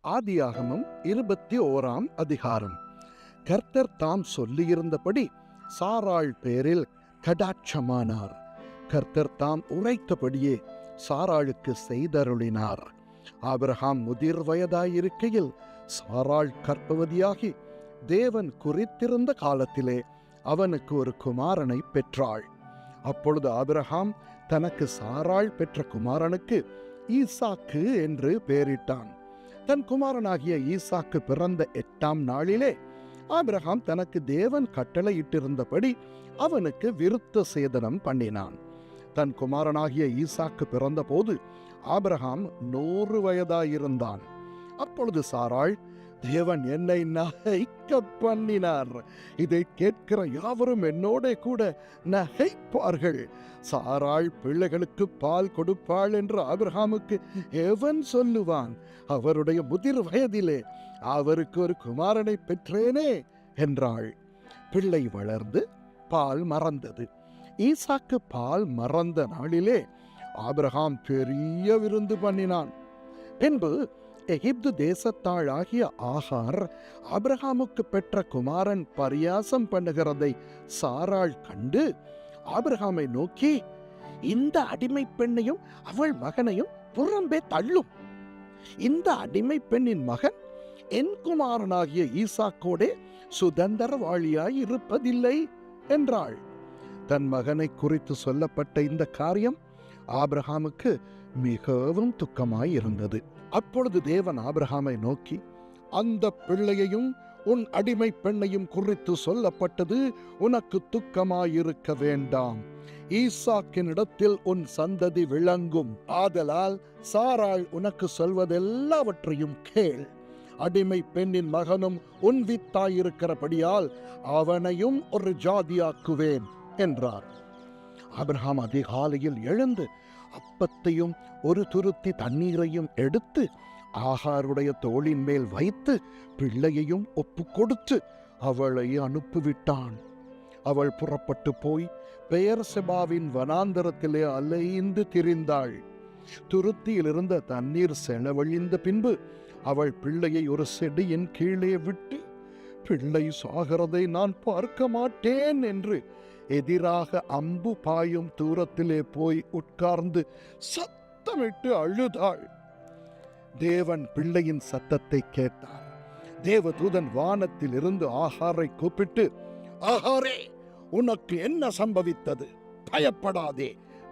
ஆதியாகமம் 21 அதிகாரம். கர்த்தர் தாம் சொல்லியிருந்தபடி சாராள் பேரில் கடாட்சமானார். கர்த்தர் தாம் உரைத்தபடியே சாராளுக்கு செய்தருளினார். ஆபிரகாம் முதிர் வயதாயிருக்கையில் சாராள் கர்ப்பவதியாகி தேவன் குறித்திருந்த காலத்திலே அவனுக்கு ஒரு குமாரனை பெற்றாள். அப்பொழுது ஆபிரகாம் தனக்கு சாராள் பெற்ற குமாரனுக்கு ஈசாக்கு என்று பெயரிட்டான். தன் குமாரனாகிய ஈசாக்கு பிறந்த 8ஆம் நாளிலே ஆபிரகாம் தனக்கு தேவன் கட்டளையிட்டிருந்தபடி அவனுக்கு விருத்த சேதனம் பண்ணினான். தன் குமாரனாகிய ஈசாக்கு பிறந்தபோது ஆபிரகாம் 100 வயதாயிருந்தான். அப்பொழுது சாராள், தேவன் என்னை நகைக்க பண்ணினார், இதை கேட்கிற யாவரும் என்னோட கூட நகைப்பார்கள். சாராள் பிள்ளைகளுக்கு பால் கொடுப்பாள் என்று ஆபிரகாமுக்கு எவன் சொல்லுவான்? அவருடைய முதிர் வயதிலே அவருக்கு ஒரு குமாரனை பெற்றேனே என்றாள். பிள்ளை வளர்ந்து பால் மறந்தது. ஈசாக்கு பால் மறந்த நாளிலே ஆபிரகாம் பெரிய விருந்து பண்ணினான். பின்பு எகிப்து தேசத்தாள் ஆகிய ஆகார் ஆபிரகாமுக்கு பெற்ற குமாரன் பரியாசம் பண்ணுகிறதை சாராள் கண்டு ஆபிரகாமை நோக்கி, இந்த அடிமை பெண்ணையும் அவள் மகனையும் புறம்பே தள்ளும். இந்த அடிமை பெண்ணின் மகன் என் குமாரனாகிய ஈசாக்கோடே சுதந்திரவாளியாய் இருப்பதில்லை என்றாள். தன் மகனை குறித்து சொல்லப்பட்ட இந்த காரியம் ஆபிரகாமுக்கு மிகவும் துக்கமாய் இருந்தது. அப்பொழுது தேவன் ஆபிரகாமை நோக்கி, அந்த பிள்ளையையும் உன் அடிமை பெண்ணையும் குறித்து சொல்லப்பட்டது உனக்கு துக்கமாயிருக்க வேண்டாம். ஈசாக்கினிடத்தில் உன் சந்ததி விளங்கும். ஆதலால் சாராள் உனக்கு சொல்வதெல்லாவற்றையும் கேள். அடிமை பெண்ணின் மகனும் உன் வித்தாயிருக்கிறபடியால் அவனையும் ஒரு ஜாதியாக்குவேன் என்றார். ஆபிரகாம் அதிகாலையில் எழுந்து அப்பத்தையும் ஒரு துருத்தி தண்ணீரையும் எடுத்து ஆகாருடைய தோளின் மேல் வைத்து பிள்ளையையும் ஒப்பு கொடுத்து அவளை அனுப்பிவிட்டான். அவள் புறப்பட்டு போய் பெயர்செபாவின் வனாந்தரத்திலே அலைந்து திரிந்தாள். துருத்தியில் இருந்த தண்ணீர் செலவழிந்த பின்பு அவள் பிள்ளையை ஒரு செடியின் கீழே விட்டு, பிள்ளை சாகிறதை நான் பார்க்க மாட்டேன் என்று எதிராக அம்பு பாயும் தூரத்திலே போய் உட்கார்ந்து சத்தமிட்டு அழுதாள். தேவன் பிள்ளையின் சத்தத்தை கேட்டார். தேவதூதன் வானத்தில் இருந்து ஆகாரை கூப்பிட்டு, ஆகாரே, உனக்கு என்ன சம்பவித்தது? பயப்படாதே.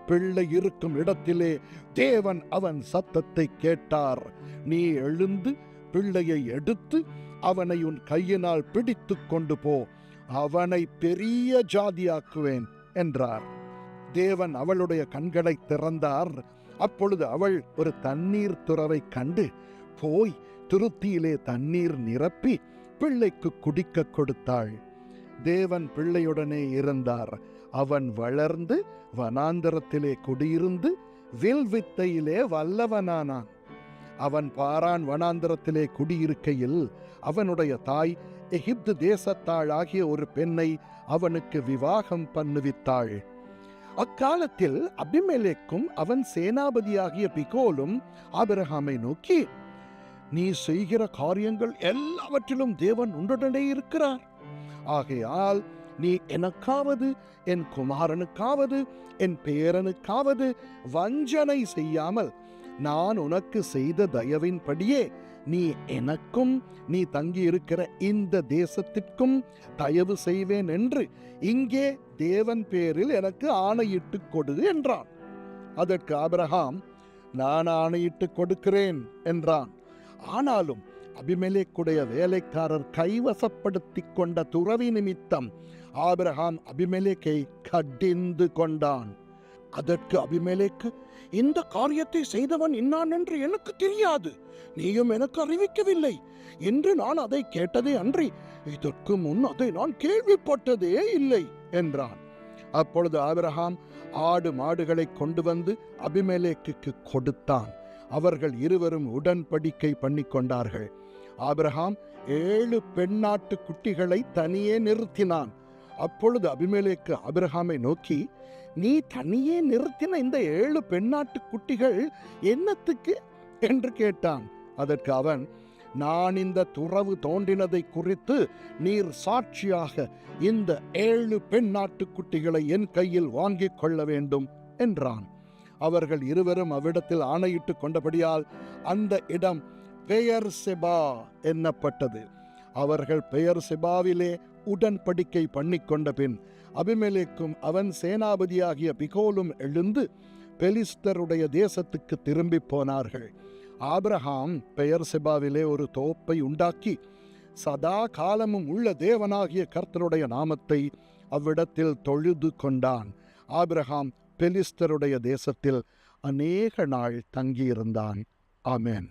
பிள்ளை இருக்கும் இடத்திலே தேவன் அவன் சத்தத்தை கேட்டார். நீ எழுந்து பிள்ளையை எடுத்து அவனை உன் கையினால் பிடித்து கொண்டு போ. அவனை பெரிய ஜாதியாக்குவேன் என்றார். தேவன் அவளுடைய கண்களை திறந்தார். அப்பொழுது அவள் ஒரு தண்ணீர் துறவை கண்டு போய் துருத்தியிலே தண்ணீர் நிரப்பி பிள்ளைக்கு குடிக்க கொடுத்தாள். தேவன் பிள்ளையுடனே இருந்தார். அவன் வளர்ந்து வனாந்தரத்திலே குடியிருந்து வில்வித்தையிலே வல்லவனானான். அவன் பாரான் வனாந்தரத்திலே குடியிருக்கையில் அவனுடைய தாய் எகிப்து தேசத்தாள் ஆகிய ஒரு பெண்ணை அவனுக்கு விவாகம் பண்ணுவித்தாள். அக்காலத்தில் அபிமெலேக்கும் அவன் சேனாபதியாகிய பிகோலும் ஆபிரகாமை நோக்கி, நீ செய்கிற காரியங்கள் எல்லாவற்றிலும் தேவன் உன்னுடனே இருக்கிறார். ஆகையால் நீ எனக்காவது என் குமாரனுக்காவது என் பேரனுக்காவது வஞ்சனை செய்யாமல் நான் உனக்கு செய்த தயவின்படியே நீ எனக்கும் நீ தங்கியிருக்கிற இந்த தேசத்திற்கும் தயவு செய்வேன் என்று இங்கே தேவன் பேரில் எனக்கு ஆணையிட்டு கொடு என்றான். அதற்கு ஆபிரகாம், நான் ஆணையிட்டு கொடுக்கிறேன் என்றான். ஆனாலும் அபிமெலேக்குடைய வேலைக்காரர் கைவசப்படுத்தி கொண்ட துறவி நிமித்தம் ஆபிரகாம் அபிமெலேக்கை கடிந்து கொண்டான். அதற்கு அபிமெலேக்கு, இந்த காரியத்தை செய்தவன் இன்னான் என்று எனக்கு தெரியாது, நீயும் எனக்கு அறிவிக்கவில்லை என்று நான் அதை கேட்டதே அன்றி இதற்கு முன் அதை நான் கேள்விப்பட்டதே இல்லை என்றான். அப்பொழுது ஆபிரகாம் ஆடு மாடுகளை கொண்டு வந்து அபிமெலேக்குக்கு கொடுத்தான். அவர்கள் இருவரும் உடன்படிக்கை பண்ணி கொண்டார்கள். ஆபிரகாம் 7 பெண்ணாட்டு குட்டிகளை தனியே நிறுத்தினான். அப்பொழுது அபிமெலேக்கு ஆபிரகாமை நோக்கி, நீ தனியே நிறுத்தின இந்த 7 பெண்ணாட்டு குட்டிகள் என்னத்துக்கு என்று கேட்டான். அதற்கு அவன், நான் இந்த துறவு தோன்றினதை குறித்து நீர் சாட்சியாக இந்த 7 பெண் ஆட்டுக்குட்டிகளை என் கையில் வாங்கிக் கொள்ள வேண்டும் என்றான். அவர்கள் இருவரும் அவ்விடத்தில் ஆணையிட்டு கொண்டபடியால் அந்த இடம் பெயர்செபா என்னப்பட்டது. அவர்கள் பெயர்செபாவிலே உடன்படிக்கை பண்ணிக்கொண்ட பின் அபிமெலேக்கும் அவன் சேனாபதியாகிய பிகோலும் எழுந்து பெலிஸ்தருடைய தேசத்துக்கு திரும்பி போனார்கள். ஆபிரகாம் பெயர்செபாவிலே ஒரு தோப்பை உண்டாக்கி சதா காலமும் உள்ள தேவனாகிய கர்த்தருடைய நாமத்தை அவ்விடத்தில் தொழுது கொண்டான். ஆபிரகாம் பெலிஸ்தருடைய தேசத்தில் அநேக நாள் தங்கியிருந்தான். ஆமென்.